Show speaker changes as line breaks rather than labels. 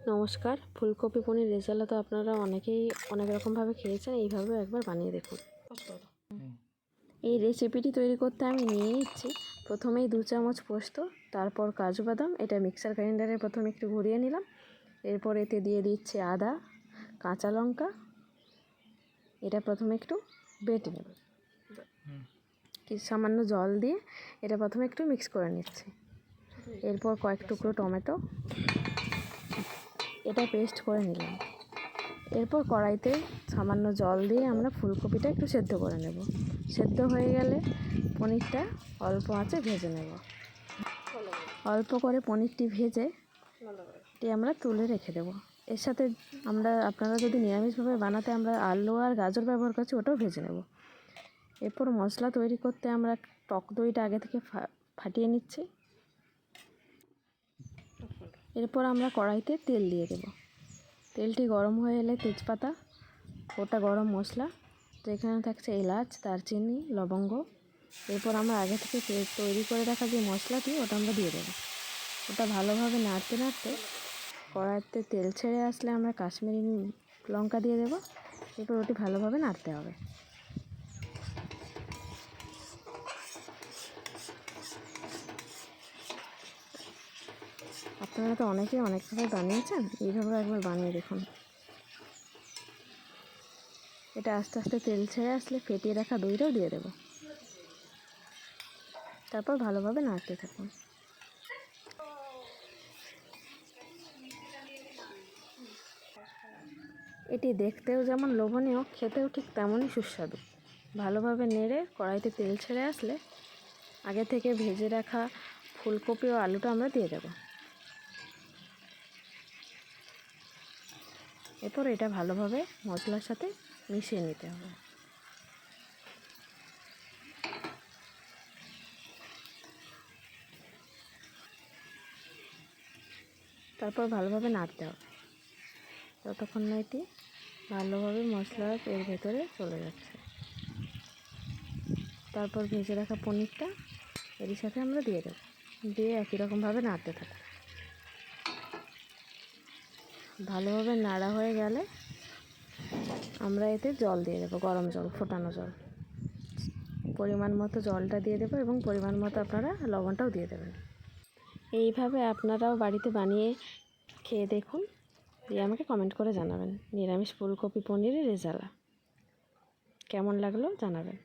নমস্কার। ফুলকপি পনির রেজালা তো আপনারা অনেকেই অনেক রকমভাবে খেয়েছেন, এইভাবেও একবার বানিয়ে দেখুন। এই রেসিপিটি তৈরি করতে আমি নিয়ে নিচ্ছি প্রথমেই 2 চামচ পোস্ত, তারপর কাজু বাদাম। এটা মিক্সার গ্রাইন্ডারে প্রথমে একটু ঘুরিয়ে নিলাম। এরপর এতে দিয়ে দিচ্ছি আদা, কাঁচা লঙ্কা। এটা প্রথমে একটু বেটে নেব, কিছু সামান্য জল দিয়ে এটা প্রথমে একটু মিক্স করে নিচ্ছি। এরপর কয়েক টুকরো টমেটো, এটা পেস্ট করে নিলাম। এরপর কড়াইতে সামান্য জল দিয়ে আমরা ফুলকপিটা একটু সেদ্ধ করে নেব। সেদ্ধ হয়ে গেলে পনিরটা অল্প আঁচে ভেজে নেব। অল্প করে পনিরটি ভেজে আমরা তুলে রেখে দেব। এর সাথে আপনারা যদি নিরামিষভাবে বানাতে আমরা আলু আর গাজর ব্যবহার করছি, ওটাও ভেজে নেব। এরপর মশলা তৈরি করতে আমরা টক দইটা আগে থেকে ফাটিয়ে নিচ্ছি। এরপর আমরা কড়াইতে তেল দিয়ে দেব। তেলটি গরম হয়ে এলে তেজপাতা, গোটা গরম মশলা, যেখানে থাকছে এলাচ, দারচিনি, লবঙ্গ। এরপর আমরা আগে থেকে তৈরি করে রাখা যে মশলাটি, ওটা আমরা দিয়ে দেবো। ওটা ভালোভাবে নাড়তে নাড়তে কড়াইতে তেল ছেড়ে আসলে আমরা কাশ্মীরি লঙ্কা দিয়ে দেবো। এরপর ওটি ভালোভাবে নাড়তে হবে। আপনারা তো অনেকেই অনেকভাবে বানিয়েছেন, এইভাবে একবার বানিয়ে দেখুন। এটা আস্তে আস্তে তেল ছেড়ে আসলে ফেটিয়ে রাখা দইটাও দিয়ে দেব। তারপর ভালোভাবে নাড়তে থাকুন। এটি দেখতেও যেমন লোভনীয়, খেতেও ঠিক তেমনই সুস্বাদু। ভালোভাবে নেড়ে কড়াইতে তেল ছেড়ে আসলে আগে থেকে ভেজে রাখা ফুলকপি ও আলুটা আমরা দিয়ে দেব। এরপর এটা ভালোভাবে মশলার সাথে মিশিয়ে নিতে হবে। তারপর ভালোভাবে নাড়তে হবে ততক্ষণ না এটি ভালোভাবে মশলার এর ভেতরে চলে যাচ্ছে। তারপর ভেজে রাখা পনিরটা এর সাথে আমরা দিয়ে দেব, দিয়ে একই রকমভাবে নাড়তে থাকব। ভালোভাবে নাড়া হয়ে গেলে আমরা এতে জল দিয়ে দেবো, গরম জল, ফোটানো জল। পরিমাণ মতো জলটা দিয়ে দেবো এবং পরিমাণ মতো আপনারা লবণটাও দিয়ে দেবেন। এইভাবে আপনারাও বাড়িতে বানিয়ে খেয়ে দেখুন, দিয়ে আমাকে কমেন্ট করে জানাবেন। নিরামিষ ফুলকপি পনিরের রেজালা কেমন লাগলো জানাবেন।